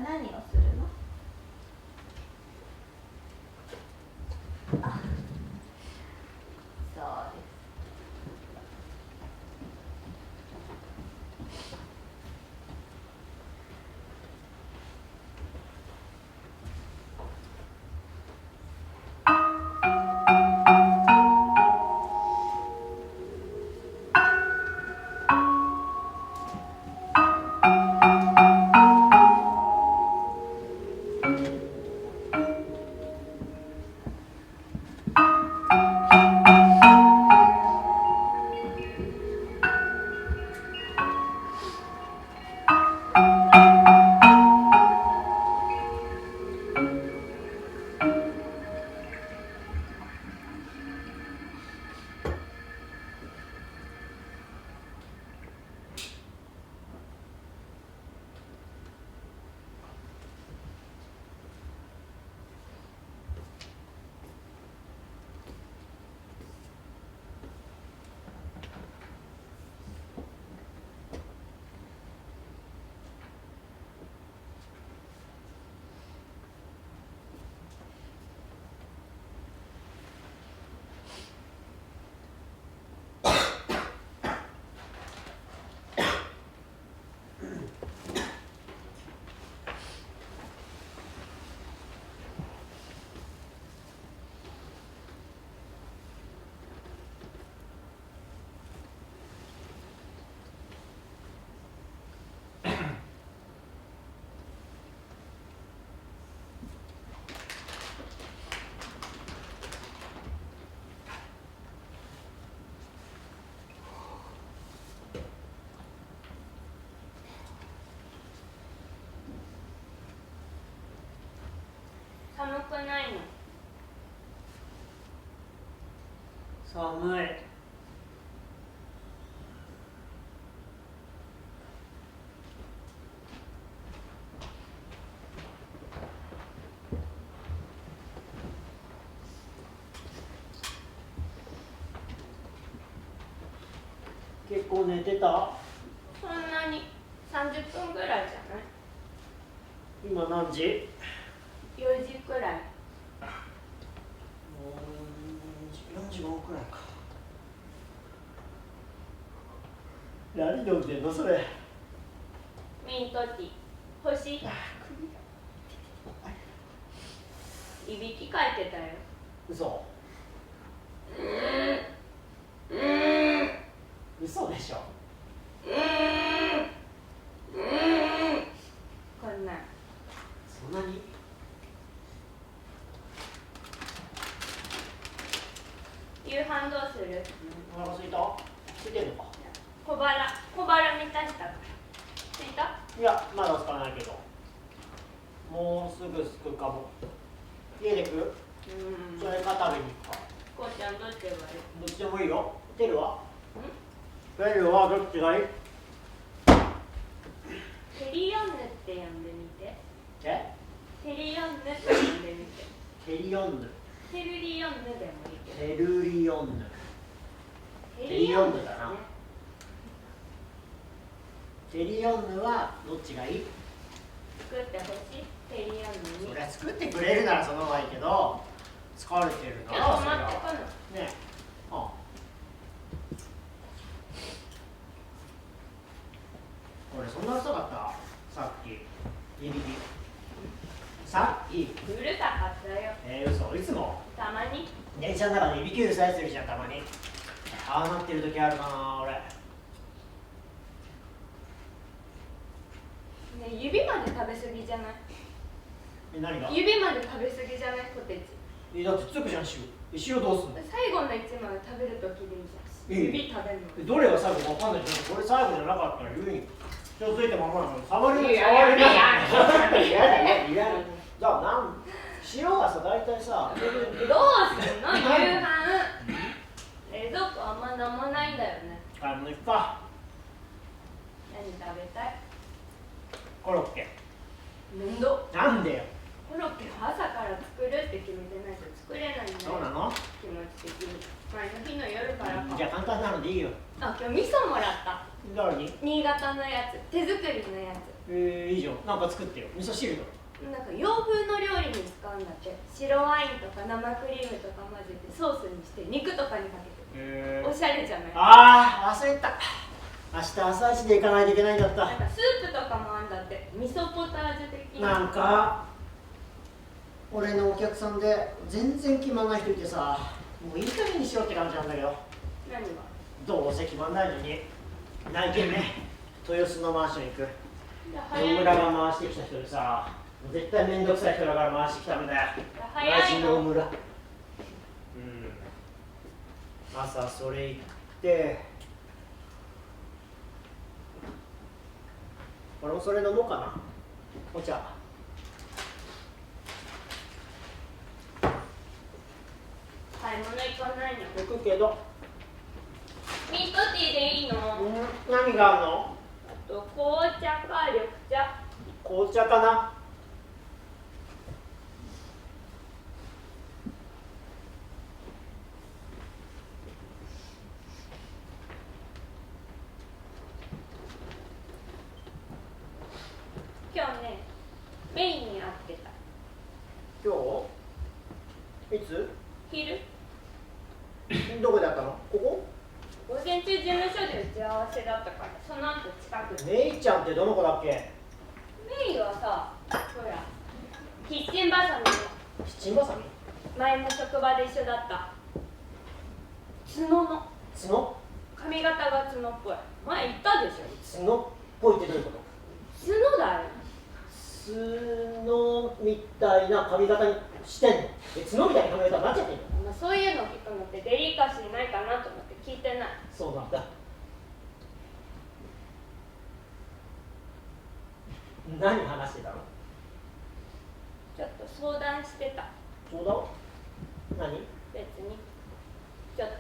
何をするの？あ、そうです。寒くないの？寒い。結構寝てた？そんなに30分ぐらいじゃない？今何時？4時くらい。45分くらいか。何飲んでんのそれ？ミントティー欲しい？いびきかいてたよ。嘘？嘘でしょ？こんなん。そんなに？夕飯どうする？お腹空いた？空いてんのか？小腹満たしたから。空いた？いや、まだ空かないけど。もうすぐ着くかも。家で食う？それか食べに行くか。こうちゃんどっちがいい？どっちでもいいよ。テルは？テルはどっちがいい？テリヨンヌって呼んでみて。え？テリヨンヌって呼んでみて。テリヨンヌ。テルリヨンヌでもいいけど。テルリヨンヌ。テリヨンヌだな。テリヨンヌはどっちがいい？作ってほしい？テリヨンヌに。そりゃ作ってくれるならその方がいいけど、疲れてるな。今日泊まってくの？ねえ。俺そんな遅かった？さっき。いびき。さっき。うるさかったよ。嘘。いつも？たまに。電車の中でいびきうるさいやついるじゃん、たまに。ああなってる時あるかな、俺。ね、指まで食べ過ぎじゃない？何が？指まで食べ過ぎじゃない？ポテチ。だってつくじゃん、塩どうすんの？最後の1まで食べるときでいいじゃん。指食べるの。どれが最後かわかんないじゃん。これ最後じゃなかったら言うに。ちょっとついてままなの。触る。いやいやいやじゃあ塩はさ、大体さ、どうすんの？夕飯。冷蔵庫あんまなんもないんだよね。買い物行くか。何食べたい？コロッケ。面倒。なんでよ。コロッケは朝から作るって決めてないと作れないんだよ。そうなの？気持ち的に。前の日の夜からか。じゃあ簡単なのでいいよ。あ、今日味噌もらった。誰に？新潟のやつ、手作りのやつ。いいじゃん。なんか作ってよ。味噌汁と。なんか洋風の料理に使うんだって。白ワインとか生クリームとか混ぜてソースにして肉とかにかけて。おしゃれじゃない？ああ、忘れた。明日朝一で行かないといけないんだった。なんかスープとかもあんだって。味噌ポタージュ的な。なんか俺のお客さんで全然決まんない人いてさ、もういい加減にしろって感じなんだけど。何が？どうせ決まんないのに内見ね、豊洲のマンション行く。野村が回してきた人でさ、絶対面倒くさい人だから回してきたんだよ。親父の村。朝それ行って、俺もそれ飲もうかな。お茶。買い物行かないの？行くけど。ミートティーでいいの？何があるの？あと紅茶か緑茶。紅茶かな。今日ね、メインに会ってた。今日？いつ？昼？どこで会ったの？ここ？午前中事務所で打ち合わせだったから、その後近くで。メイちゃんってどの子だっけ？メイはさ、ほら、キッチンバサミの。キッチンバサミ？前も職場で一緒だった。角の。角？髪型が角っぽい。前言ったでしょ。角っぽいってどういうこと？角だよ。角みたいな髪型にしてんの？角みたいな髪型になっちゃってんの？まあ、そういうの聞くのってデリカシーないかなと思って聞いてない。そうなんだ。何話してたの？ちょっと相談してた。相談？何？別に。ちょっと。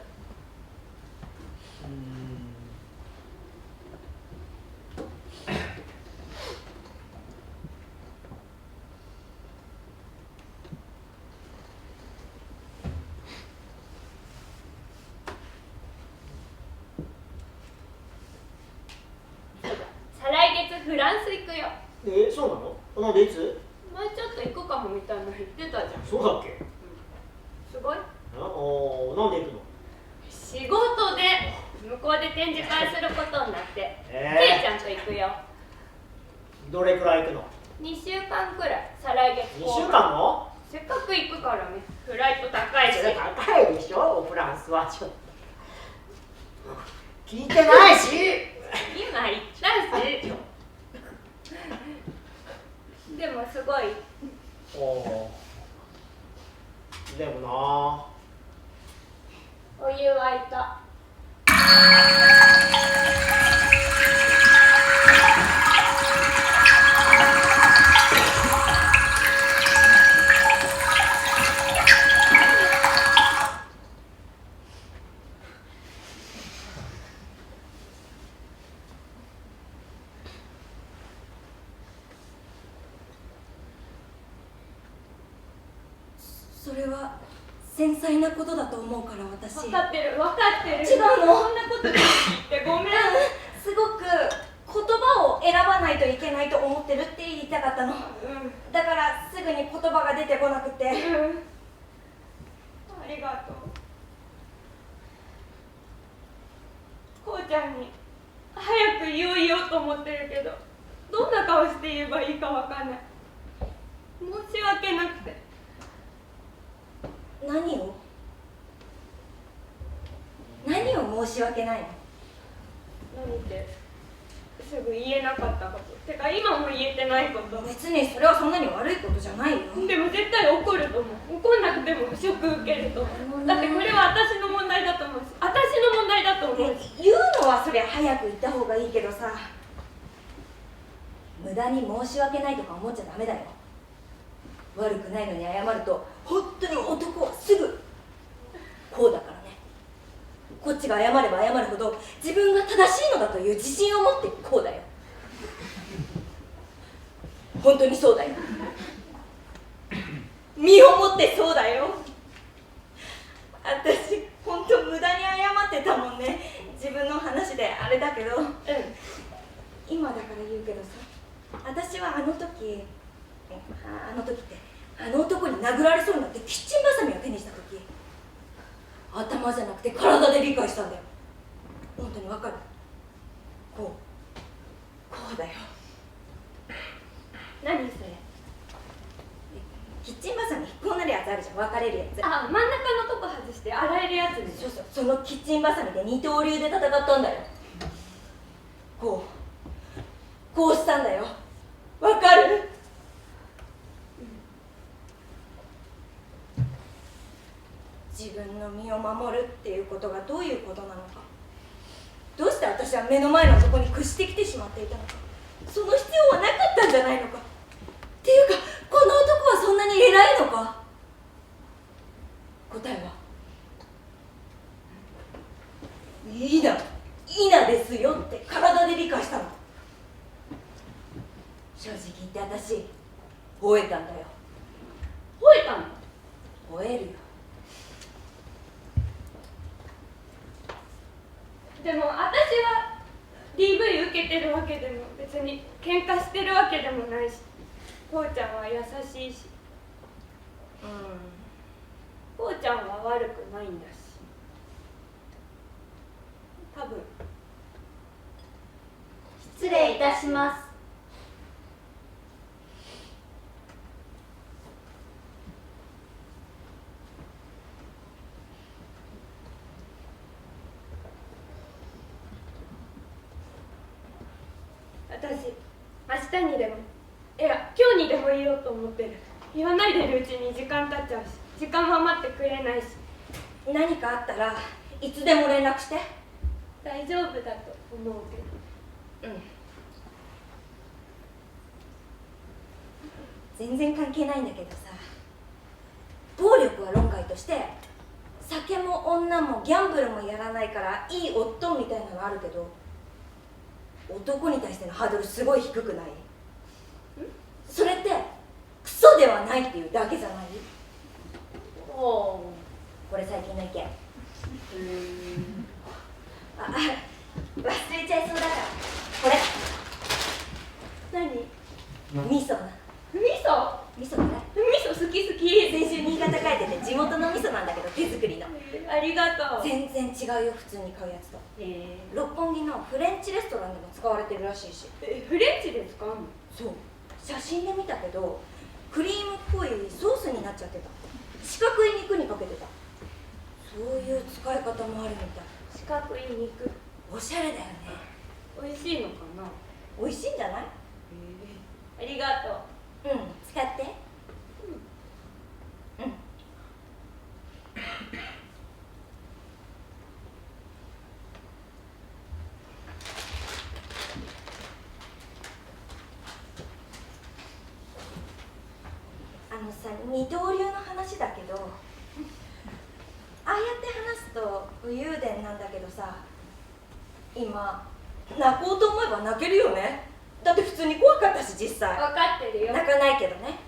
再来月フランス行くよ。そうなの？なんでいつ？前ちょっと行くかもみたいな言ってたじゃん。そうだっけ？すごい。なんで行くの？仕事で向こうで展示会することになって、ケイちゃんと行くよ。どれくらい行くの？2週間くらい。再来月？2週間も？せっかく行くからね。フライト高いし。高いでしょ、フランスは。ちょっと聞いてないし。今言ったし。でもすごい。でもな、お湯沸いた。それは繊細なことだと思うから私。分かってる分かってる。違うの？そんなこと言ってごめん。すごく言葉を選ばないといけないと思ってるって言いたかったの。だからすぐに言葉が出てこなくて。ありがとう。こうちゃんに早く言おうと思ってるけど、どんな顔して言えばいいかわかんない。申し訳なくて。何を申し訳ないの？何ってすぐ言えなかったこと。てか今も言えてないこと。別にそれはそんなに悪いことじゃないよ。でも絶対怒ると思う。怒んなくてもショック受けると思う。だってこれは私の問題だと思うし、私の問題だと思うし。言うのはそりゃ早く言った方がいいけどさ、無駄に申し訳ないとか思っちゃダメだよ。悪くないのに謝ると本当に男はすぐこうだからね。こっちが謝れば謝るほど自分が正しいのだという自信を持ってこうだよ。本当にそうだよ。身をもってそうだよ。私本当無駄に謝ってたもんね。自自分の話であれだけど、今だから言うけどさ、私はあの時ってあの男に殴られそうになってキッチンバサミを手にした時、頭じゃなくて体で理解したんだよ。本当にわかる？こうだよ。何それ？キッチンバサミこうなるやつあるじゃん、分かれるやつ。あ、真ん中のとこ外して洗えるやつね。そうそう、そのキッチンバサミで二刀流で戦ったんだよ。こうしたんだよ。わかる？自分の身を守るっていうことがどういうことなのか、どうして私は目の前の男に屈してきてしまっていたのか、その必要はなかったんじゃないのか。っていうか、この男はそんなに偉いのか。答えはいいなですよって体で理解したの。正直言って私吠えたんだよ。吠えたの？吠えるよ。でも私は DV 受けてるわけでも別に喧嘩してるわけでもないし、こうちゃんは優しいし、こうちゃんは悪くないんだし、多分。失礼いたします。私、明日にでも、いや、今日にでも言おうと思ってる。言わないでるうちに時間経っちゃうし、時間は待ってくれないし。何かあったらいつでも連絡して。大丈夫だと思うけど。全然関係ないんだけどさ、暴力は論外として酒も女もギャンブルもやらないからいい夫みたいなのあるけど、男に対してのハードルすごい低くない？それってクソではないっていうだけじゃない？これ最近の意見。忘れちゃいそうだからこれ。何？味噌な。味噌？味噌だね。味噌好き好き。先週新潟帰ってて地元の味噌なんだけど手作りの。ありがとう。全然違うよ、普通に買うやつと。六本木のフレンチレストランでも使われてるらしいし。フレンチで使うの？そう、写真で見たけどクリームっぽいソースになっちゃってた。四角い肉にかけてた。そういう使い方もあるみたい。四角い肉。おしゃれだよね。美味しいのかな？美味しいんじゃない？ありがとう。使って。二刀流の話だけど、ああやって話すと武勇伝なんだけどさ、今泣こうと思えば泣けるよね。だって普通に怖かったし、実際。分かってるよ。泣かないけどね。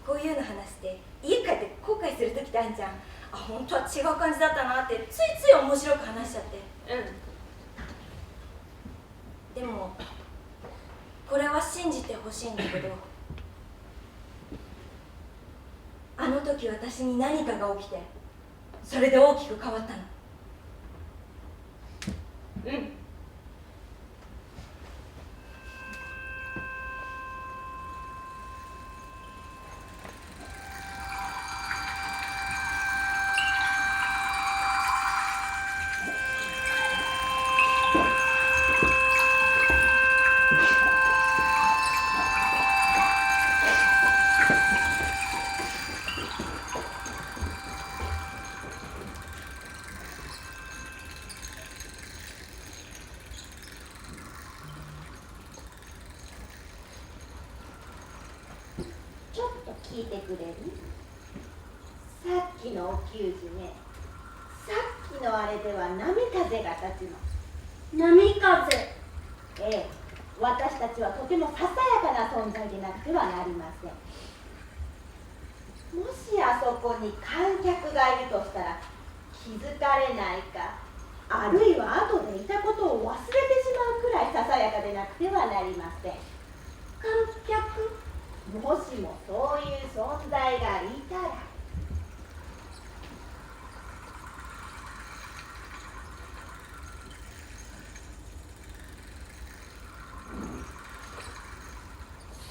こういうの話して家帰って後悔する時ってあるじゃん。あ、本当は違う感じだったなってついつい面白く話しちゃって。でもこれは信じてほしいんだけど、あの時私に何かが起きて、それで大きく変わったの。聞いてくれる？さっきのお給仕ね、さっきのあれでは波風が立ちます。波風？ええ、私たちはとてもささやかな存在でなくてはなりません。もしあそこに観客がいるとしたら、気づかれないか、あるいは後でいたことを忘れてしまうくらいささやかでなくてはなりません。観客、もしもそういう存在がいたら、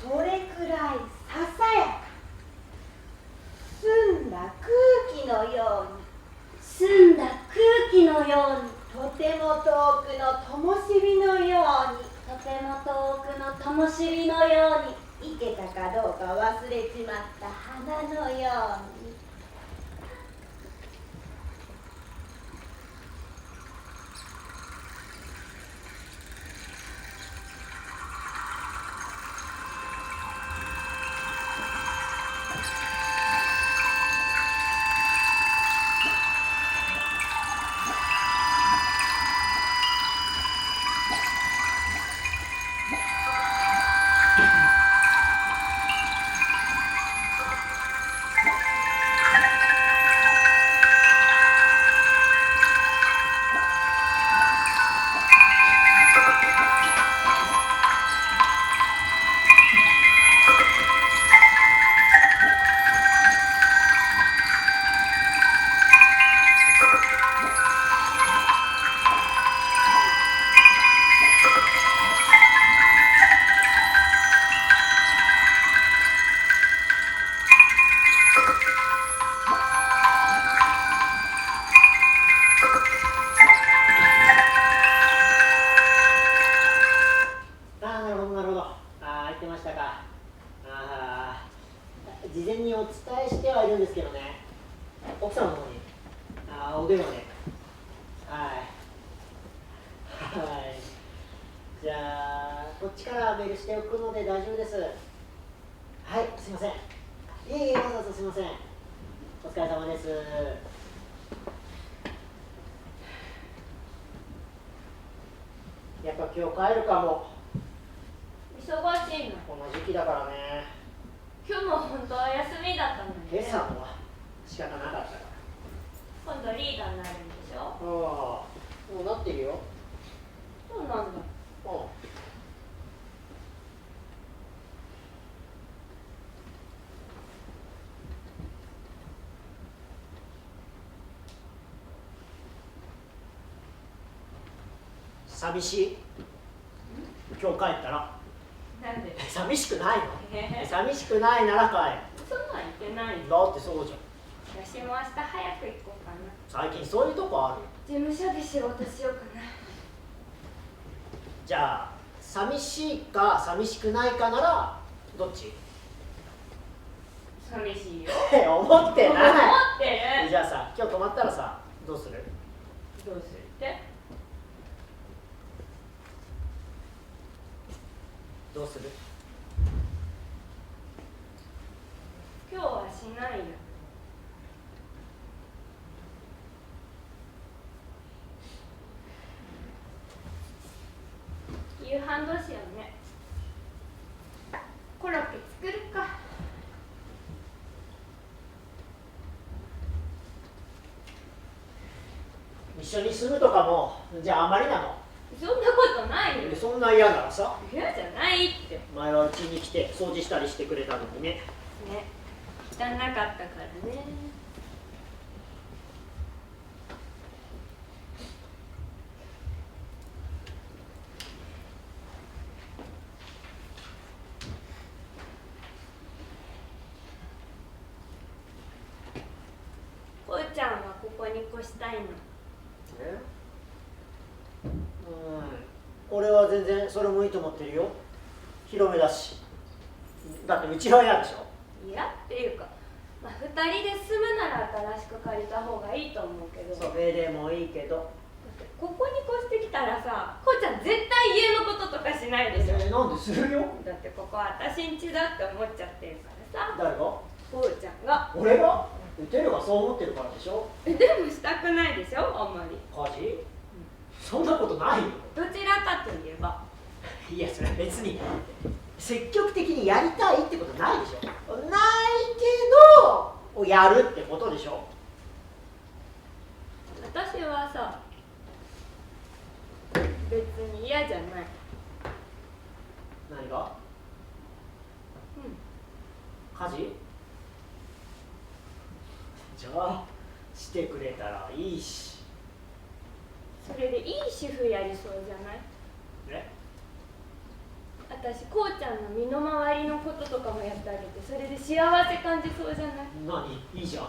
それくらいささやか、澄んだ空気のように、澄んだ空気のように、とても遠くの灯火のように、とても遠くの灯火のように、生けたかどうか忘れちまった花のように。事前にお伝えしてはいるんですけどね、奥さんの方にお電話で、じゃあこっちからメールしておくので大丈夫です。はい、すいません。いえいえ、わざわざすいません。お疲れ様です。やっぱ今日帰るかも。忙しいの。この時期だからね。今日も本当は休みだったのに。今朝も仕方なかったから。今度リーダーになるんでしょ。ああ、もうなってるよ。そうなんだ。寂しい？今日帰ったら。なんで？寂しくないの？寂しくないなら帰る。そんなん言ってないよ。だってそうじゃん。私も明日早く行こうかな。最近そういうとこある？事務所で仕事しようかな。じゃあ寂しいか寂しくないかならどっち？寂しいよ。思ってない。思ってる。じゃあさ、今日泊まったらさ、どうする？どうするって？どうする？今日はしないよ。夕飯どうしようね。コロッケ作るか。一緒に住むとかもじゃああまりなの？そんなことないよ。そんな嫌ならさ、嫌じゃないって。前はうちに来て掃除したりしてくれたのにね。ね、汚かったからね。こうちゃんはここに越したいの？俺は全然それもいいと思ってるよ。広めだし。だってうちは嫌でしょ。嫌っていうか、2人で住むなら新しく借りた方がいいと思うけど。それでもいいけど。だってここに越してきたらさ、こうちゃん絶対家のこととかしないでしょ。なんでするよ。だってここは私ん家だって思っちゃってるからさ。誰が？こうちゃんが。俺が？テルがそう思ってるからでしょ。でもしたくないでしょ、あんまり。家事？そんなことないよ。どちらかといえば。いや、それは別に積極的にやりたいってことないでしょ。ないけどやるってことでしょ。私はさ、別に嫌じゃない。何が？家事？じゃあしてくれたらいいし。それでいい主婦やりそうじゃない？え？私こうちゃんの身の回りのこととかもやってあげて、それで幸せ感じそうじゃない？何？いいじゃん。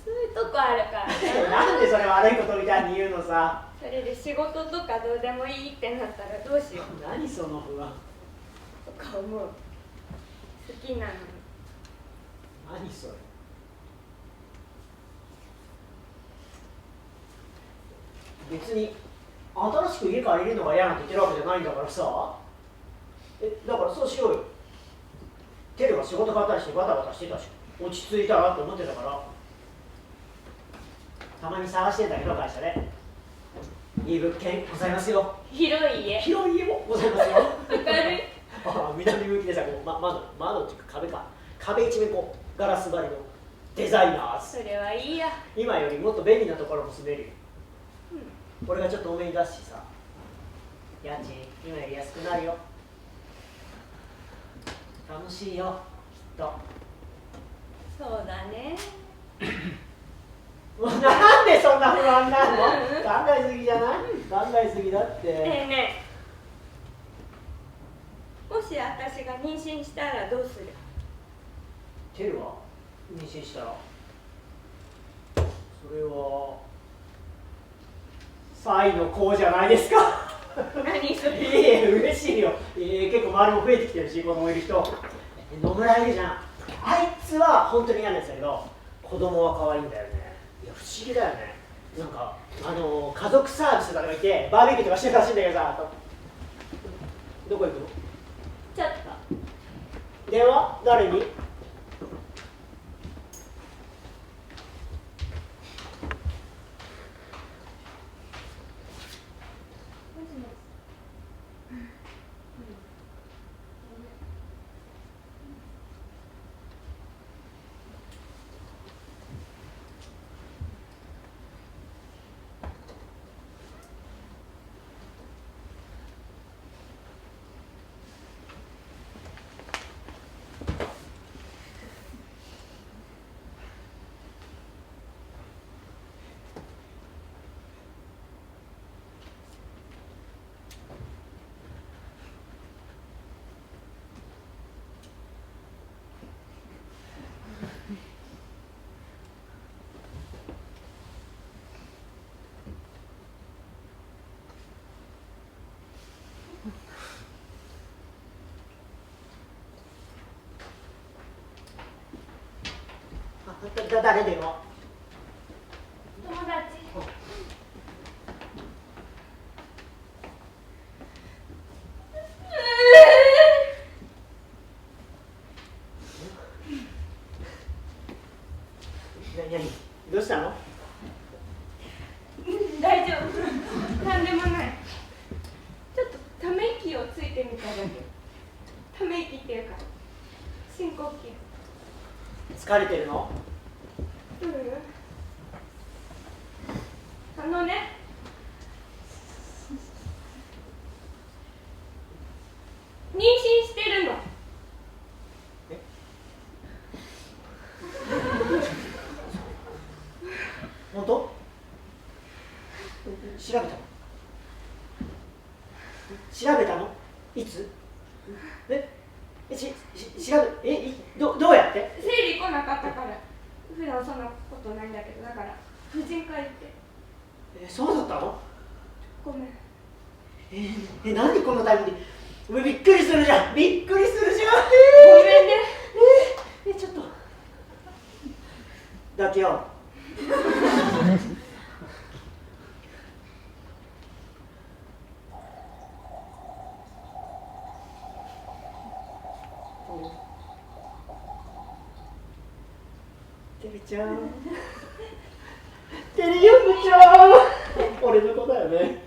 そういうとこあるからな。なんでそれ悪いことみたいに言うのさ。それで仕事とかどうでもいいってなったらどうしよう何その不安。とか思う。好きなのに。何それ。別に新しく家借りるのが嫌なんて言ってるわけじゃないんだからさ。だからそうしようよ。テルが仕事変わったりしてバタバタしてたし、落ち着いたなって思ってたから。たまに探してんだけど、会社でいい物件ございますよ。広い家。広い家もございますよ。明るい。あ、南向きでさ、こう、窓っていうか壁一面こうガラス張りのデザイナーズ。それはいいや。今よりもっと便利なところも住めるよ。俺がちょっと多めに出すしさ、家賃今より安くなるよ。楽しいよ、きっと。そうだね。なんでそんな不安なの？考えすぎじゃない？考えすぎだって。ねえねえ、もし私が妊娠したらどうする？テルは妊娠したら、それはサイの子じゃないですか。何それ？いえ、嬉しいよ。結構周りも増えてきてるし、子供いる人。野村いるじゃん。あいつは本当に嫌なんですけど、子供は可愛いんだよね。いや、不思議だよね。なんか家族サービスとかがいてバーベキューとかしてるらしいんだけどさ。どこ行くの？ちょっと。電話？誰に？誰電話？友達。何？どうしたの？大丈夫。なんでもない。ちょっとため息をついてみただけ。ため息っていうか深呼吸。疲れてるの？ね、妊娠してるの。本当？調べたの？いつ？どうやって？生理来なかったから。普段そんなことないんだけど、だから婦人科行って。そうだったの？ごめん。何このタイミングで。お前びっくりするじゃん。びっくりするじゃん。ごめんね。ちょっと抱き合おう。てるちゃん、てるよくちゃん、俺の子だよね。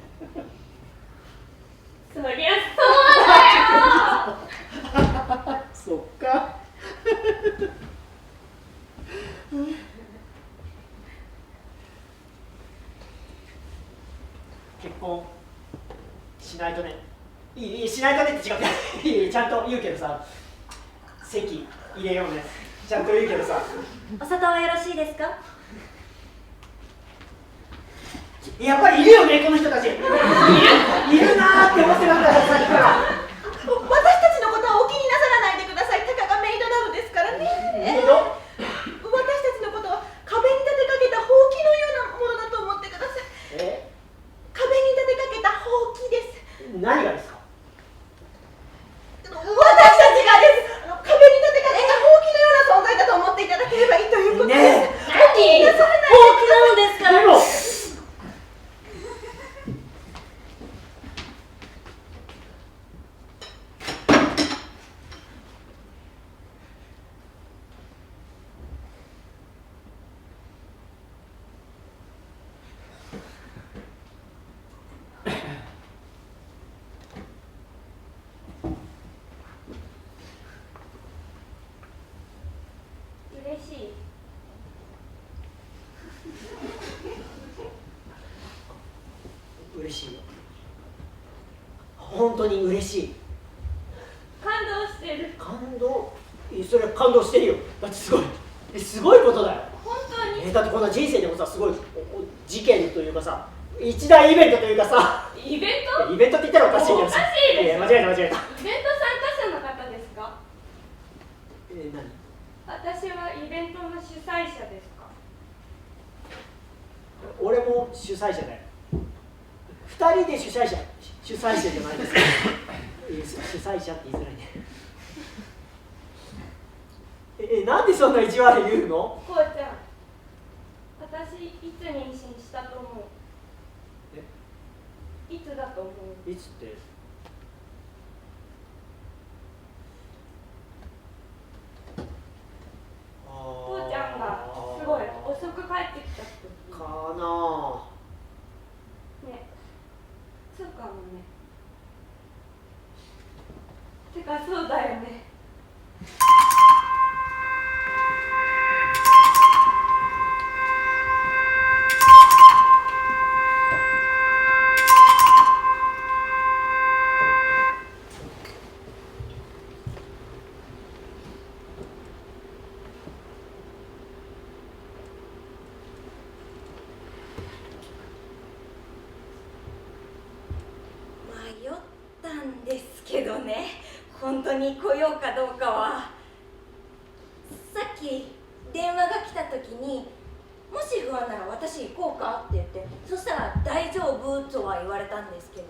そりゃそうだよ。そっか。結婚違ういやちゃんと言うけどさ、席入れようね。ちゃんと言うけどさ。お砂糖はよろしいですか？やっぱりいるよね、この人たち。いるなーって思ってたんだよ、さっきから。私たちのことはお気になさらないでください。たかがメイドなのですからね。メイド？私たちのことは壁に立てかけたほうきのようなものだと思ってください。壁に立てかけたほうきです。何がですか？私たちがです。壁に立てかけたほうきのような存在だと思っていただければいいということです。ねえ、お気になさらないほうきなのですから。でも嬉しい。嬉しいよ。本当に嬉しい。感動してる。感動？それは感動してるよ。だってすごい、すごいことだよ。本当に。だってこんな人生でもさ、すごい事件というかさ、一大イベントというかさ、イベント？イベントって言ったらおかしいけどさ、おかしいです。いや間違えた間違えた。イベント参加者の方ですか？何？私はイベントの主催者ですか？俺も主催者だよ。二人で主催者じゃないですか。主催者って言いづらいね。なんでそんな意地悪言うの？こうちゃん、私いつ妊娠したと思う？いつだと思う？いつって？こうちゃんがすごい遅く帰ってきた時かな。ね、そうかもね。てかそうだよね。迷ったんですけどね、本当に来ようかどうかは。さっき電話が来た時に、もし不安なら私行こうかって言って、そしたら大丈夫とは言われたんですけど、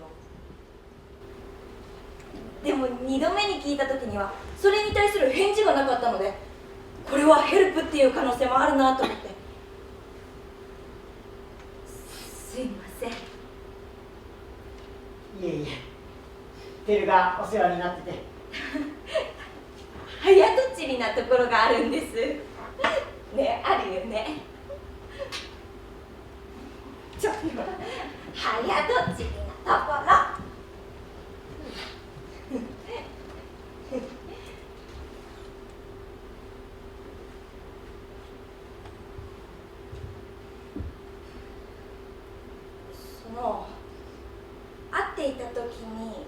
でも2度目に聞いた時にはそれに対する返事がなかったので、これはヘルプっていう可能性もあるなと思って。すいません。いえいえ、てるがお世話になってて。早とちりなところがあるんですね、あるよね。ちょっと早とちりなところ。会っていた時に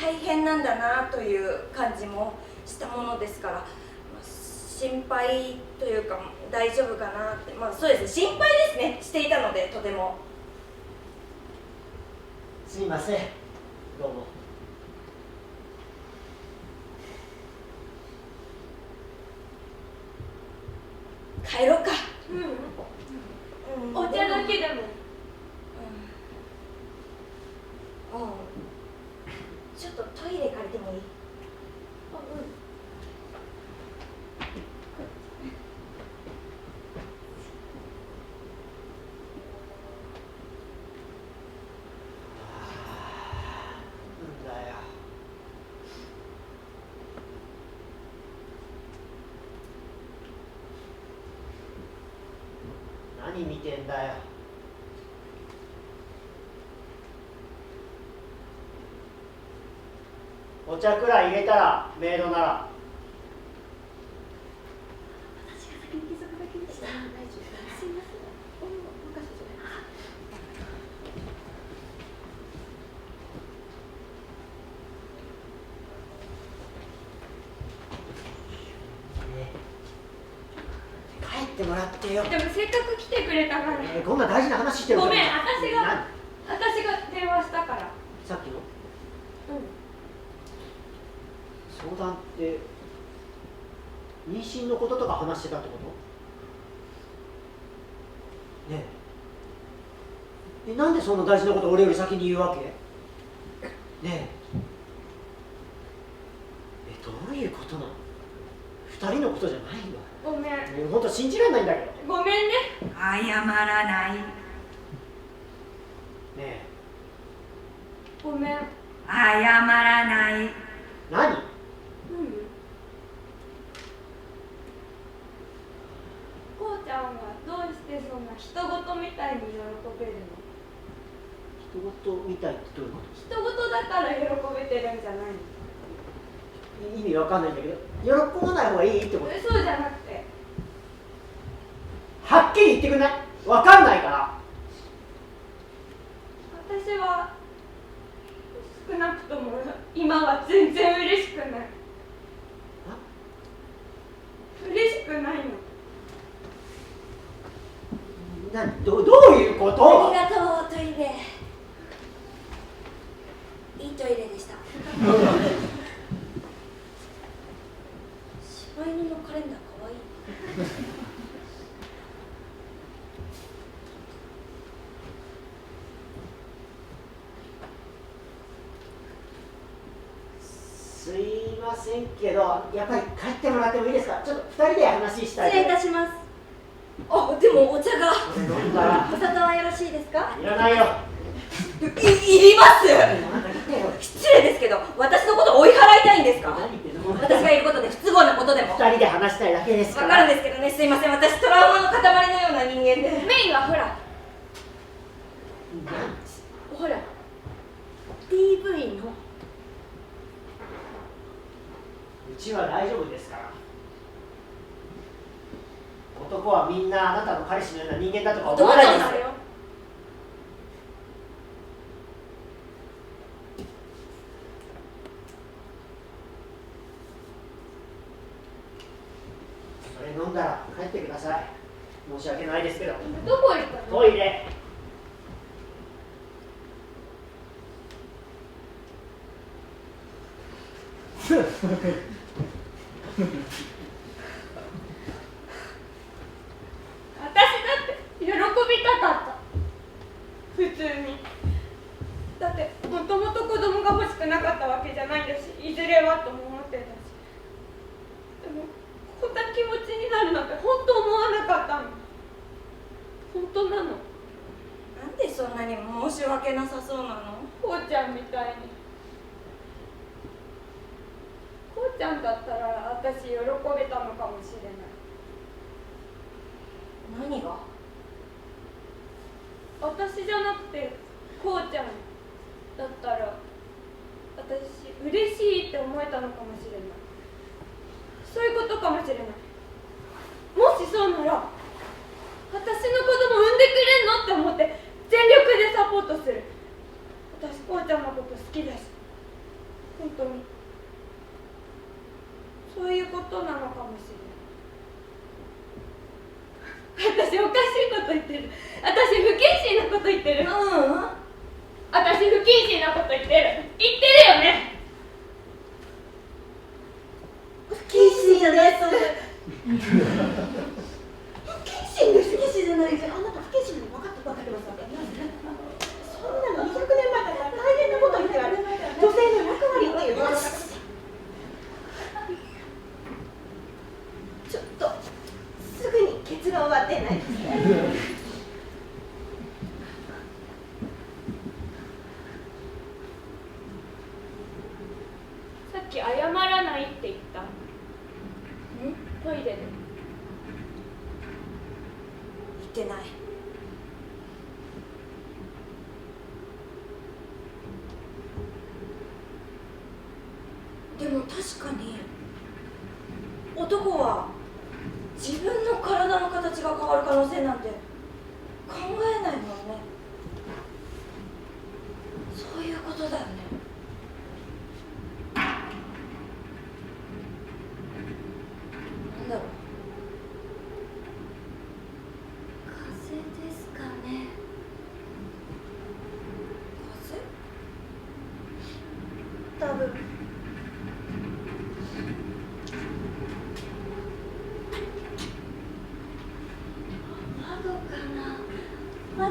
大変なんだなという感じもしたものですから、心配というか大丈夫かなって、そうですね、心配ですね、していたので、とても。すいません、どうも。帰ろうか。お茶だけでも。ちょっとトイレ借りてもいい？なんだよ。何見てんだよ。お茶くらい入れたら、メイドなら。私が先に気づくだけでした。大丈夫。すいません。任せてください。 。 。 。 。 。 。 。 。 。 。 。 。 。 。 。 。 。 。 。 。 。 。 。 。 。 。 。 。 。 。 。 。 。 。 。 。 。 。 。 。 。 し。。。。 。 。 し。。。 。 し。。。 。 し。。。 「ってもらってよ。でもせっかく来てくれたから。こんな大事な話してるごめん、何私が電話したから。さっきのうん。相談って妊娠のこととか話してたってこと？ねえ、なんでそんな大事なこと俺より先に言うわけ？ねえ、どういうことなの？二人のことじゃないの？ごめん。ほんと信じられないんだけど。ごめんね。謝らない。ねえ、ごめん。謝らない。何？こうちゃんはどうしてそんな人事みたいに喜べるの？人事みたいってどういうこ人事だから喜べてるんじゃないの？と？意味わかんないんだけど、喜ばない方がいいってこと？そうじゃなくて、はっきり言ってくんない？わかんないから。私は少なくとも今は全然嬉しくない。嬉しくないの。どういうこと？ありがとう、トイレ。いいトイレでした。柴犬のカレンダーかわいい。すいませんけど、やっぱり帰ってもらってもいいですか？ちょっと二人で話したい。失礼いたします。あ、でもお茶が。飲んだら。お砂糖はよろしいですか？いらないよ。いります。なんか言ってよ。失礼ですけど、私のこと追い払いたいんですか？何言ってんの？私がいることで不都合なことでも。二人で話したいだけですかわら。かるんですけどね、すいません、私トラウマの塊のような人間で。メインはほら、ほら DV の。うちは大丈夫ですから。男はみんなあなたの彼氏のような人間だとか思わないですよ。それ飲んだら帰ってください。申し訳ないですけど。どこ行ったの？トイレ。私だって喜びたかった。普通に。だってもともと子供が欲しくなかったわけじゃないんだし、いずれはとも思ってたし。でもこんな気持ちになるなんて本当思わなかったの。本当なの。なんでそんなに申し訳なさそうなの？こうちゃんみたいに。こうちゃんだったら私喜べたのかもしれない。何が？私じゃなくてこうちゃんだったら私嬉しいって思えたのかもしれない。そういうことかもしれない。もしそうなら私の子供産んでくれんのって思って全力でサポートする。私こうちゃんのこと好きだし、本当にそういうことなのかもしれない。私おかしいこと言ってる。私不謹慎なこと言ってる。私不謹慎なこと言ってる。言ってるよね。不謹慎じゃないそうで。不謹慎です。不謹慎じゃないです。あなた不謹慎なの分かってますわ。そんなの200年前だから大変なこと言ってある。女性の役割っていうのはちょっとすぐに結論は出ないですね。さっき謝らないって言った。トイレで。言ってない。でも確かに男は自分の体の形が変わる可能性なんて考えないもんね。そういうことだよね。なんだろう。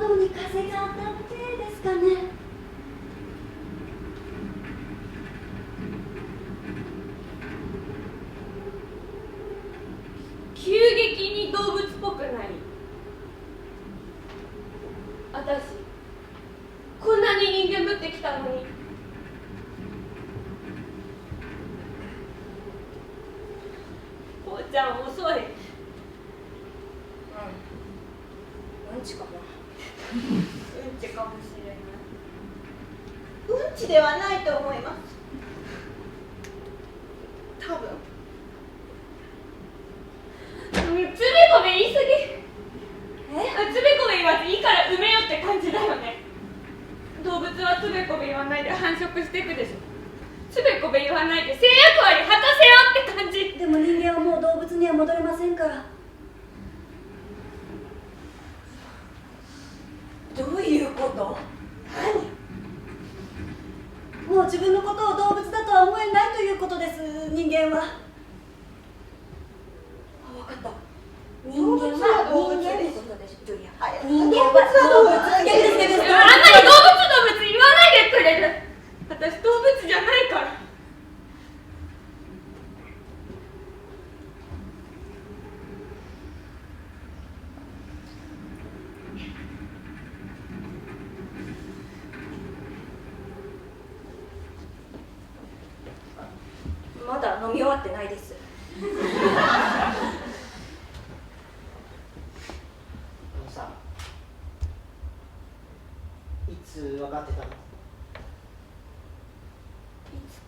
窓に風が当たってですかね。急激に動物っぽくなり、私こんなに人間ぶってきたのに、こうちゃん遅い。うんちかな。うんちかもしれない。うんちではないと思います。多分。つべこべ言い過ぎ。つべこべ言わずいいから埋めよって感じだよね。動物はつべこべ言わないで繁殖していくでしょ。つべこべ言わないで性役割果たせよって感じ。でも人間はもう動物には戻れませんから。どういうこと？何？もう自分のことを動物だとは思えないということです、人間は。あ、分かった。人間は動物人間ですのことでしょ、ジュリア。はい人間は動物。逆です、逆です。あんまり動物言わないでくれる。私動物じゃないから。まだ飲み終わってないです。さ、いつ分かってたの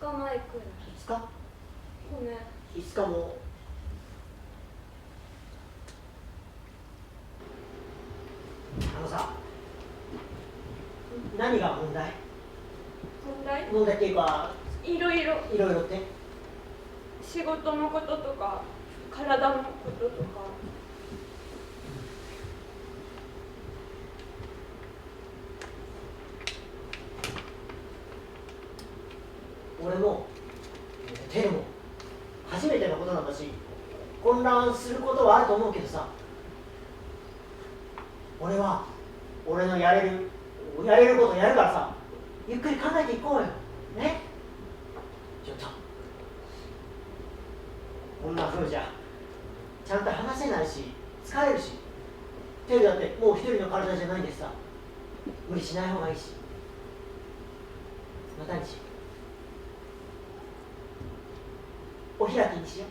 ？5日前くらい。5日？ごめん。5日も。さ、何が問題？問題っていうか、いろいろって？仕事のこととか体のこととか。俺もテルも初めてのことなんだし、混乱することはあると思うけどさ、俺は俺のやれることやるからさ、ゆっくり考えていこうよね。ちょっとこんな風じゃちゃんと話せないし疲れるし、テルだってもう一人の体じゃないんでさ、無理しない方がいいし。またにしお開きにしよ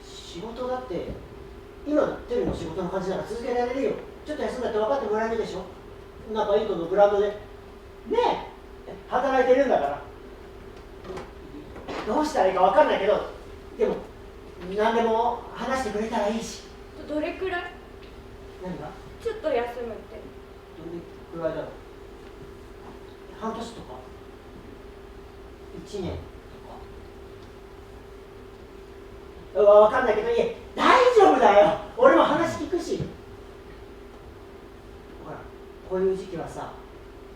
う。仕事だって今のテルの仕事の感じなら続けられるよ。ちょっと休んだって分かってもらえるでしょ。仲いい子のブランドでねえ働いてるんだから。どうしたらいいか分かんないけど、でも何でも話してくれたらいいし。どれくらい？何が？ちょっと休むってどれくらいだろう。半年とか1年とか分かんないけど、いえ大丈夫だよ。俺も話聞くし。ほらこういう時期はさ、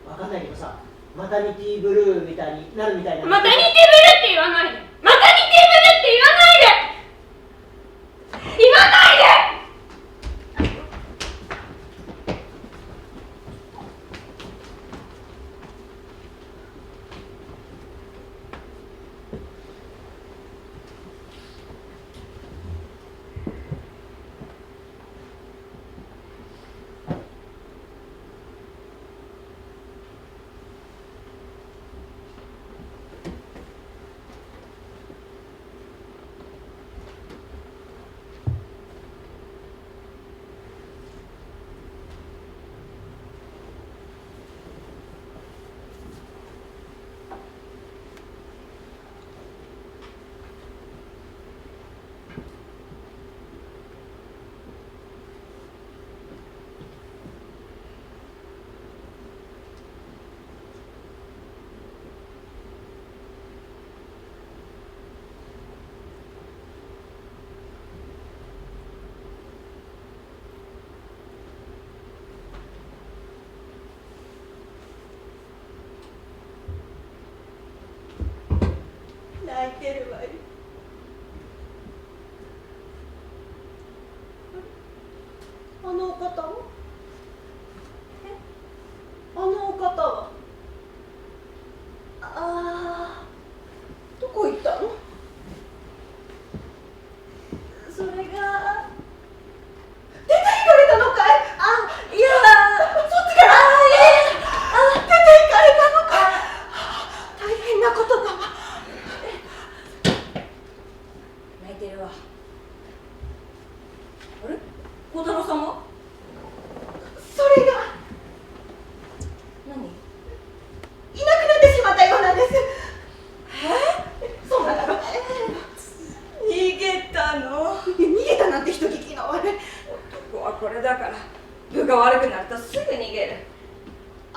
分かんないけどさ、マタニティブルーみたいになるみたいな。マタニティブルって言わないで。マタニティブルって言わないで。言わないで。泣いてるわよ。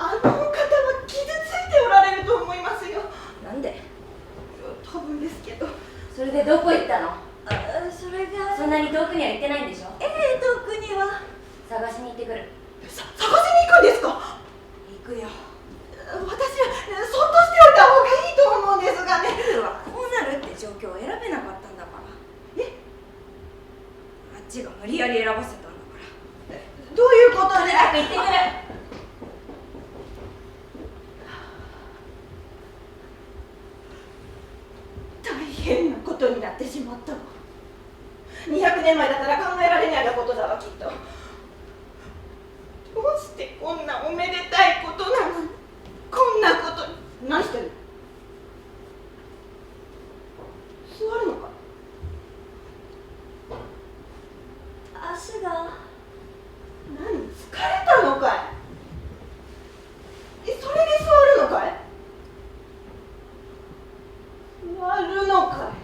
あのお方は傷ついておられると思いますよ。なんで？多分ですけど。それでどこ行ったの？それがそんなに遠くには行ってないんでしょ？遠くには探しに行ってくる。探しに行くんですか？行くよ。私はそっとしておいた方がいいと思うんですがね。こうなるって状況を選べなかったんだから。あっちが無理やり選ばせたんだから。どういうことで？とにかく行ってくる。大変なことになってしまったわ。200年前だったら考えられないようなことだわ、きっと。どうしてこんなおめでたいことなのにこんなことに。何してるの？座るのか？足が。何、疲れたのかい？それで座るのかい？座るのかい？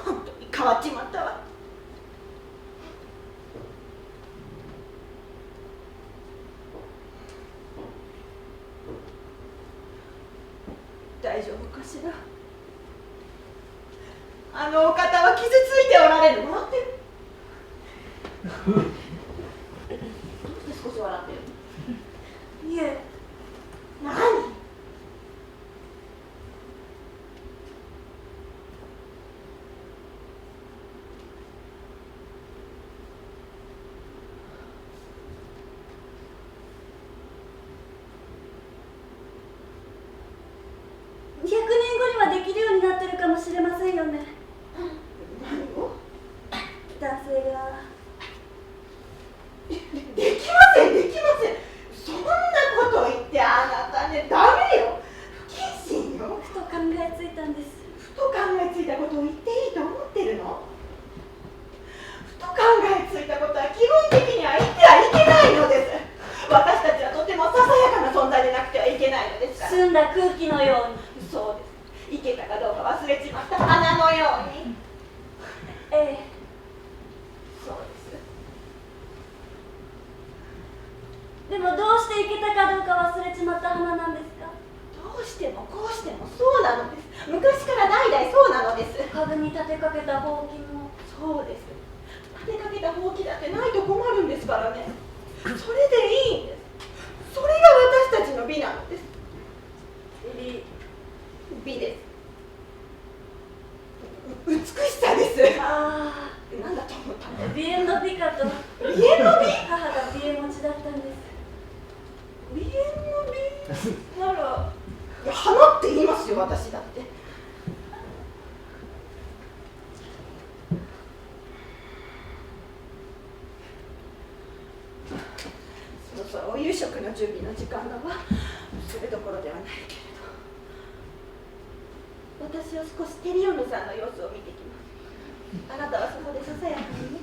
本当に変わっちまったわ。大丈夫かしら？あのお方は傷ついておられるの？ってどうして少し笑ってる？いえ。何？200年後にはできるようになってるかもしれませんよね。何を？男性が。できません、できません。そんなこと言ってあなたね、ダメよ。不謹慎よ。ふと考えついたんです。ふと考えついたことを言っていいと思ってるの？ふと考えついたことは基本的には言ってはいけないのです。私たちはとてもささやかな存在でなくてはいけないのですから。澄んだ空気のように。そうです。いけたかどうか忘れちまった花のように。ええ。そうです。でもどうしていけたかどうか忘れちまった花なんですか？どうしてもこうしてもそうなのです。昔から代々そうなのです。株に立てかけたほうきも。そうです。立てかけたほうきだってないと困るんですからね。それでいいんです。それが私たちの美なのです。美です。美しさです。ああ。何だと思ったの？鼻炎の美かと。鼻炎の美？母が鼻炎持ちだったんです。鼻炎の美なら、いや花って言いますよ、私だって。そろそろお夕食の準備の時間だわ。それどころではないけれど、私は少しテリオヌさんの様子を見てきます。あなたはそこでささやかにね。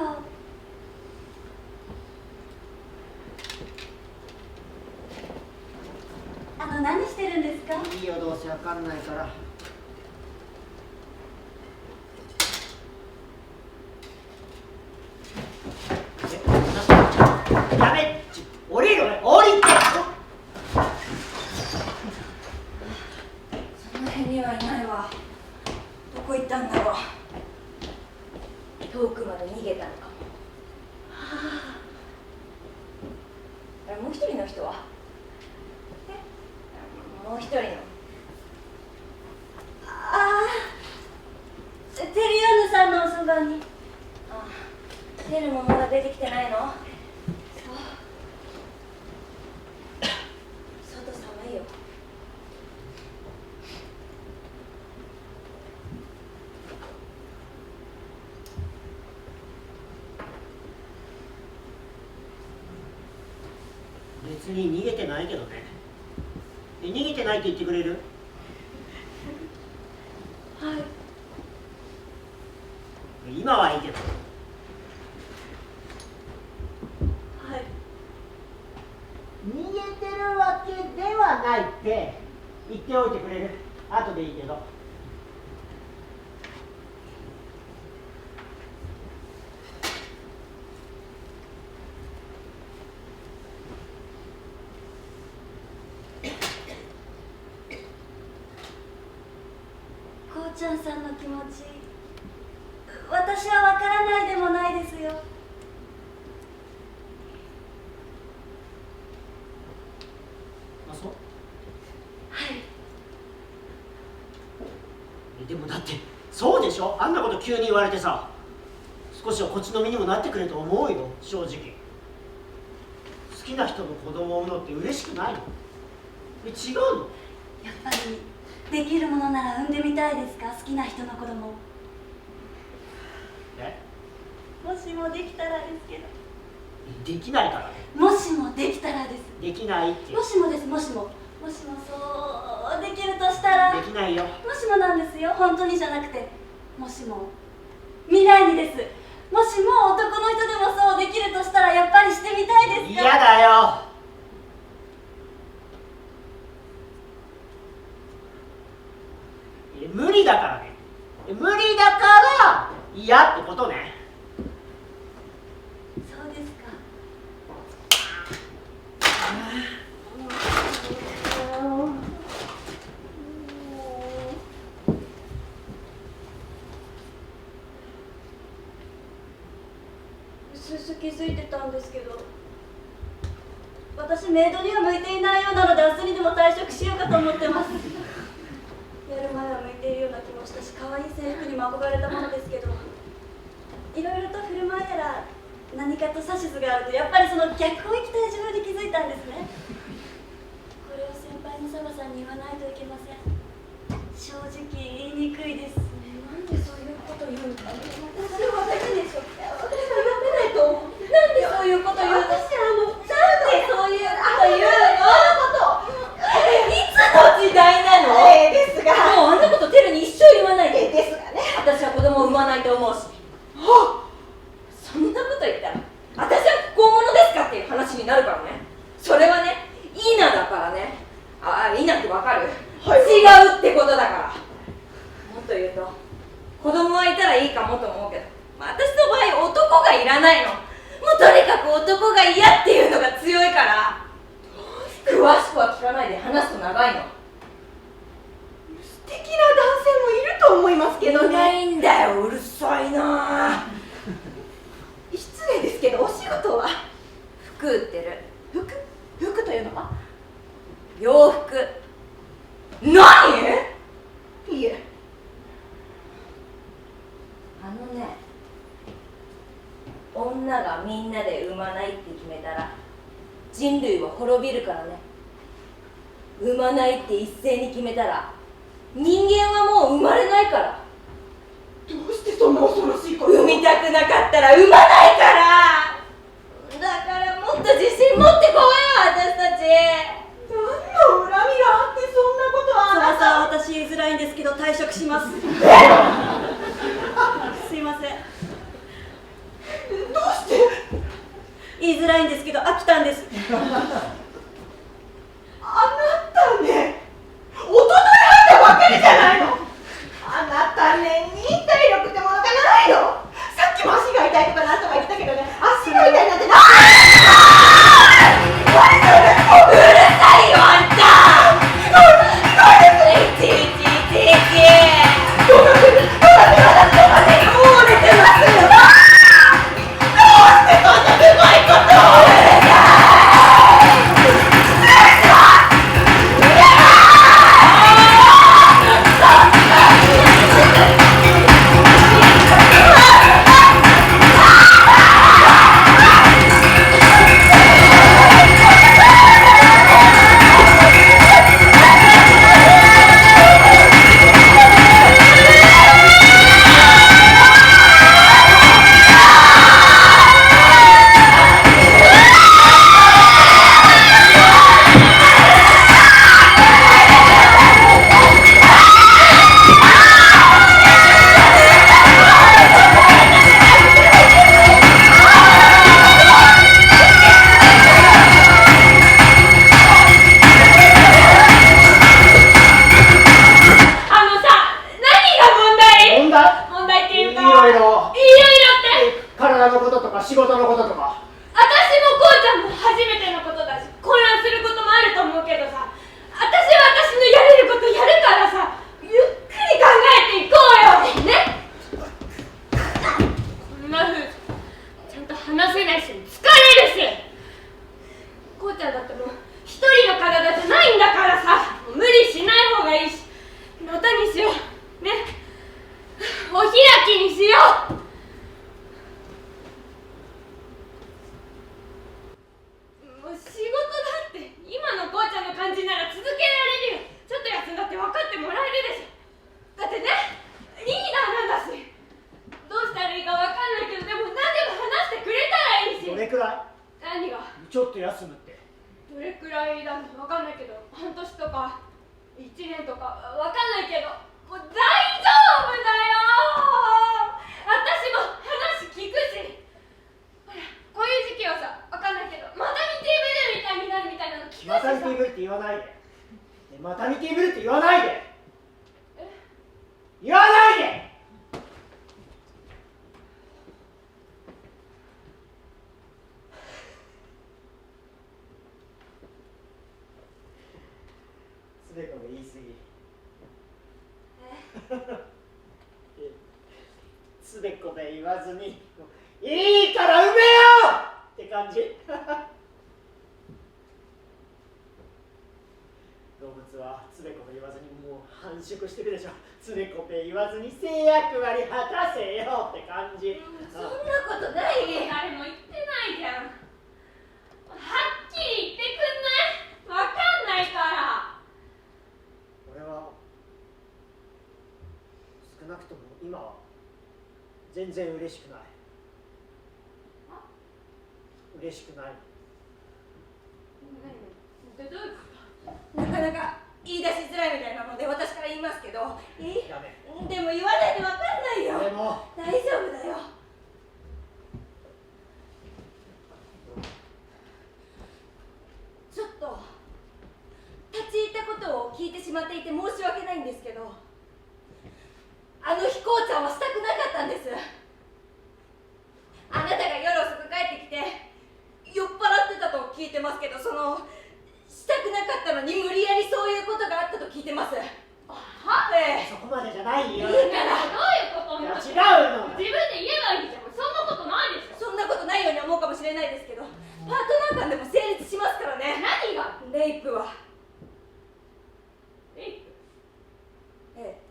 よ。何してるんですか？いいよ、どうせわかんないから。やめ、降りろよ、降りて。その辺にはいないわ。どこ行ったんだろう。遠くまで逃げたのかも。あれ、もう一人の人は？もう一人の。テリオヌさんのおそばに。テルもまだ出てきてないの？そう。外寒いよ。別に逃げてないけどね。逃げてないって言ってくれる？はい。今はいいけど。はい。逃げてるわけではないって言っておいてくれる？後でいいけど。こうちゃんさんの気持ち、私はわからないでもないですよ。あ、そう？はい。でもだってそうでしょ？あんなこと急に言われてさ、少しはこっちの身にもなってくれと思うよ、正直。好きな人の子供を産むのって嬉しくないの？違うの？やっぱりできるものなら産んでみたいですか？好きな人の子供。もしもできたらですけど。できないからね。もしもできたらです。できないって。もしもです。もしもそうできるとしたら。できないよ。もしもなんですよ。本当にじゃなくて、もしも未来にです。もしも男の人でもそうできるとしたら、やっぱりしてみたいですか？嫌だよ。無理だからね。無理だから嫌ってことね。そうですか。うすうす気づいてたんですけど、私メイドには向いていないようなので、明日にでも退職しようかと思ってます。やる前は向いているような気もしたし、可愛い制服にも憧れたものですけど、いろいろと振る舞いやら何かと指図があると、やっぱりその逆を行きたい自分に気づいたんですね。これを先輩のサバさんに言わないといけません。正直言いにくいです。なんでそういうこと言うんだ？私は私でしょ。私は言ってないと思う。なんでそういうこと言うの？私なんでそういうこと言うの？いつの時代なの？ですが、もうあんなことテルに一生言わないで。ですがね。私は子供を産まないと思うし。そんなこと言ったら、私は不幸者ですかっていう話になるからね。それはね、イナだからね。イナってわかる？はい、違うってことだから。もっと言うと、子供はいたらいいかもと思うけど、私の場合男がいらないの。もうとにかく男が嫌っていうのが強いから。詳しくは聞かないで、話すと長いの。素敵な男性もいると思いますけどね。いないんだよ、うるさいな。失礼ですけど、お仕事は？服売ってる。服というのは？洋服。何？いえ。女がみんなで産まないって決めたら人類は滅びるからね。産まないって一斉に決めたら人間はもう生まれないから。どうしてそんな恐ろしいこと？産みたくなかったら産まないから。だからもっと自信持ってこいよ、私たち。何の恨みがあってそんなことは？そらさ、私言いづらいんですけど退職します。すいません。恨たねに体力ってものがないの。さっきも足が痛いとかなんとか言ったけどね、足が痛いなんてない。うるさいよあんた。いちいちいちいち。どうなってるもう寝てますよ。どうしてそんなすごいことを。仕事のこととか。私もこうちゃんも初めてのことだし混乱することもあると思うけどさ、私は私のやれることやるからさ、ゆっくり考えていこうよね。こんなふうちゃんと話せないし疲れるし、こうちゃんだってもう一人の体じゃないんだからさ、無理しない方がいいし、またにしようね、お開きにしよう。仕事だって今のこうちゃんの感じなら続けられるよ。ちょっと休んだって分かってもらえるでしょ。だってね、リーダーなんだし、どうしたらいいか分かんないけど、でも何でも話してくれたらいいし。どれくらい？何が？ちょっと休むって。どれくらいだの分かんないけど、半年とか1年とか分かんないけど、もう大丈夫だよ。私も話聞くし、ほらこういう時期はさ、分かんないけどマタニティブルーみたいになるみたいなの聞くしさ。マタニティブルって言わないで。マタニティブルって言わないで。言わないで。つべこが言い過ぎ。つべこで言わずに、いいから埋めようって感じ。動物はつべこべ言わずにもう繁殖してるでしょ。つべこべ言わずに性役割果たせよって感じ。そんなことない。誰も言ってないじゃん。はっきり言ってくんない？わかんないから。俺は少なくとも今は全然嬉しくない。嬉しくない。どういうこと？なかなか言い出しづらいみたいなので私から言いますけど、ダメ。でも言わないと分かんないよ。でも大丈夫だよ。ちょっと立ち入ったことを聞いてしまっていて申し訳ないんですけど、あの飛行ちゃんはしたくなかったんです。あなたが夜遅く帰ってきて酔っ払ってたと聞いてますけど、したくなかったのに無理やりそういうことがあったと聞いてます。は？そこまでじゃないよ。だからどういうこと？いや違うの。自分で言えばいいじゃん。そんなことないでしょ。そんなことないように思うかもしれないですけど、パートナー間でも成立しますからね。何が？レイプは。レイプ？ええ。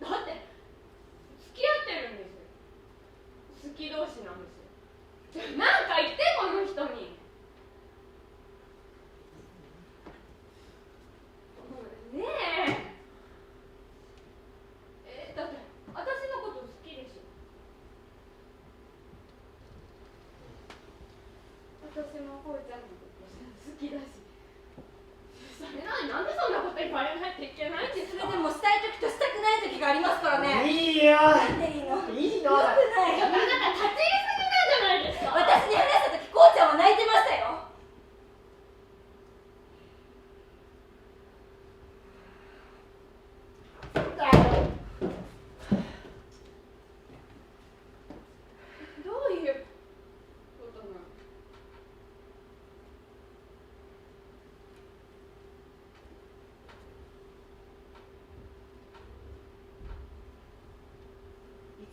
だって付き合ってるんですよ。好き同士なんですよ。なんか言ってこの人に。ねえ。だって私のこと好きでしょ。私もこうちゃんのこと好きだし。それなのになんでそんなこと言われないといけないんですか？それでもしたい時としたくない時がありますからね。いいよ。なんでいいの？いいの。よくない。あなた立ち入りすぎなんじゃないですか？私に話した時こうちゃんは泣いてましたよ。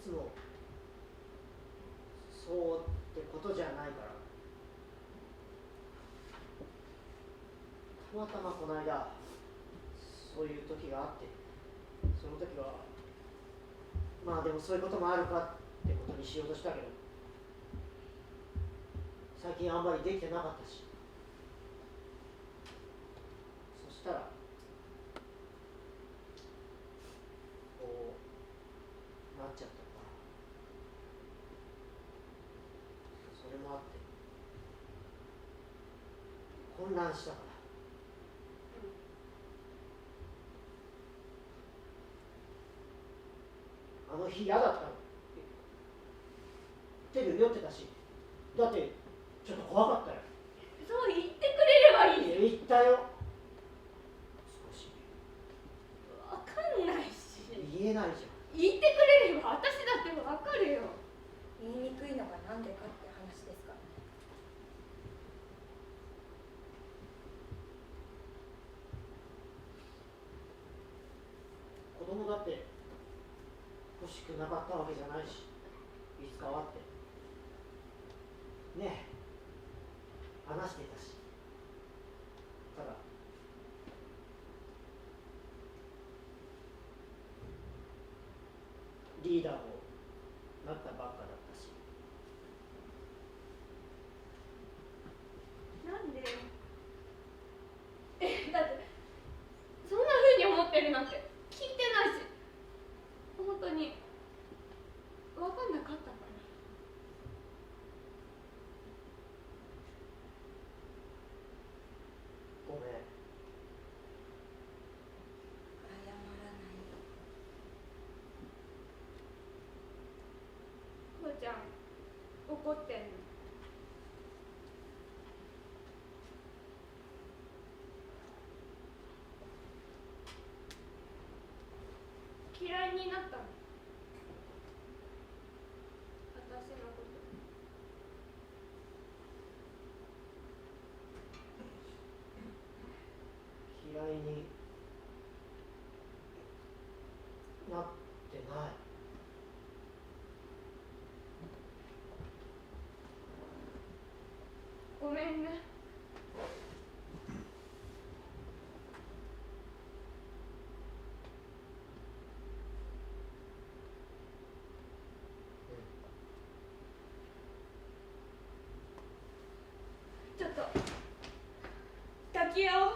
つもそうってことじゃないから。たまたまこの間そういう時があって、その時はまあでもそういうこともあるかってことにしようとしたけど、最近あんまりできてなかったし、そしたらこうなっちゃったから、それもあって混乱したから。あの日嫌だったの。手で酔ってたし、だってちょっと怖かったよ。そう言ってくれればいい。言ったよ。少しわかんないし。言えないじゃん。言ってくれれば私だってわかるよ。言いにくいのがなんでかって話ですからね。子供だって欲しくなかったわけじゃないし、いつかはってねえ話していたし、ただリーダーもなったばっかだったし。なんでよ。だってそんな風に思ってるなんて聞いてないし、本当に分かんなかったから。ごめん。謝らない。こうちゃん怒ってんの？嫌いになったの？私のこと。嫌いになってない。ごめんね。ちょっと抱き合おう。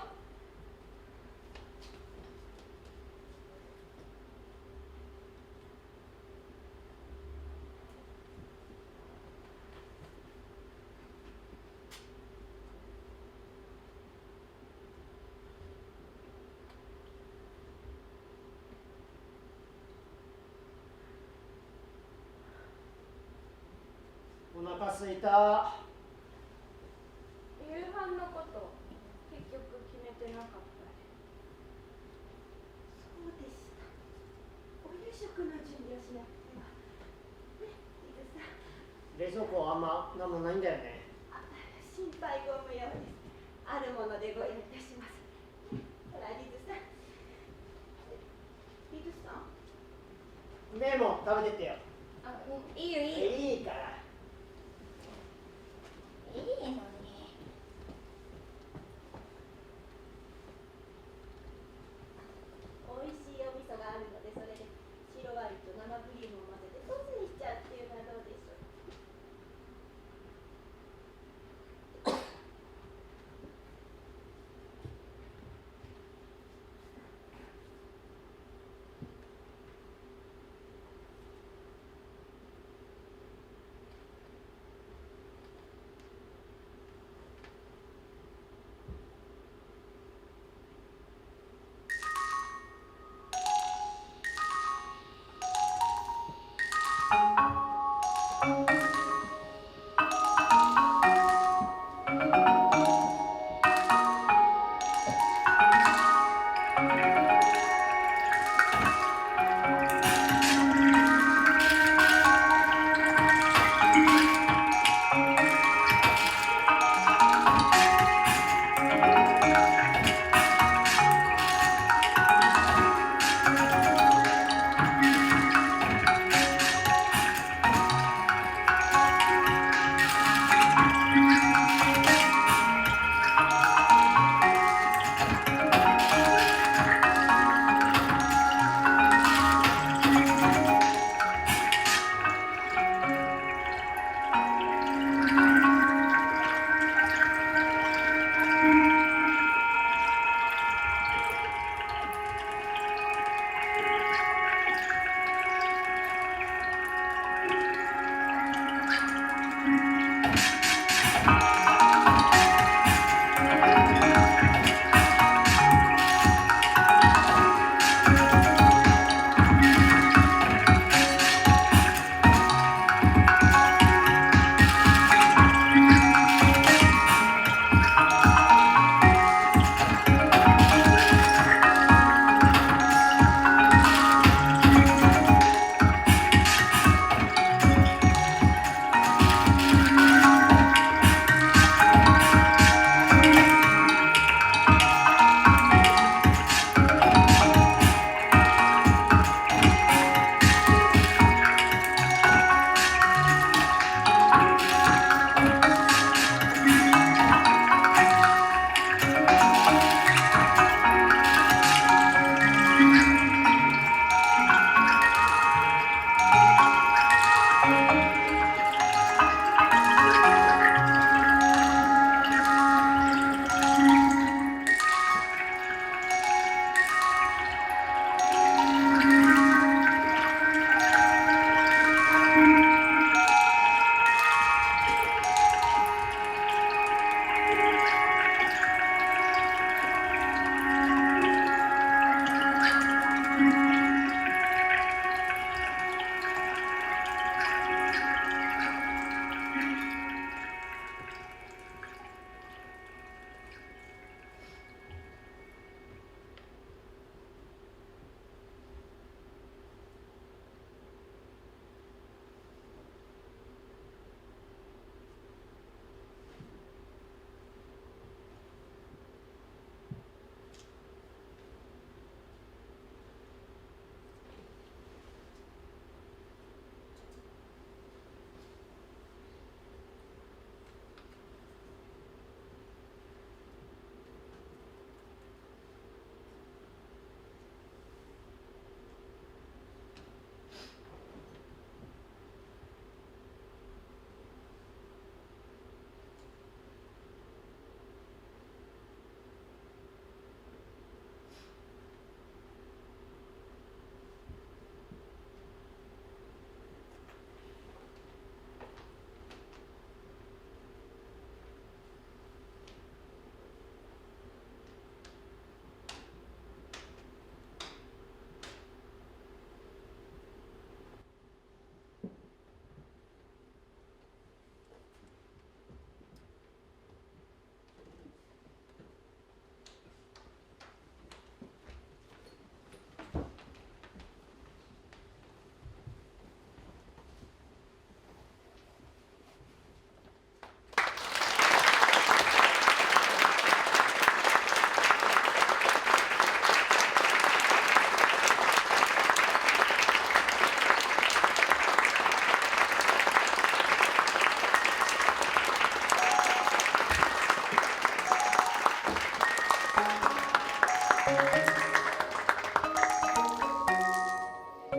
お腹すいた。夕飯のこと結局決めてなかったね。そうでした。お夕食の準備をしなくては。ね、イグさん。冷蔵庫あんまなんもないんだよね。心配ご無用です。あるものでご用意いたします。ほら、リズさん。リズさん。メモ食べてってよ。あ、いいよいいよ。いいから。いいのに。おいしいお味噌があるので、それで白ワインと生クリームを混ぜてソースにしちゃうっていうのはどうでしょう。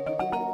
う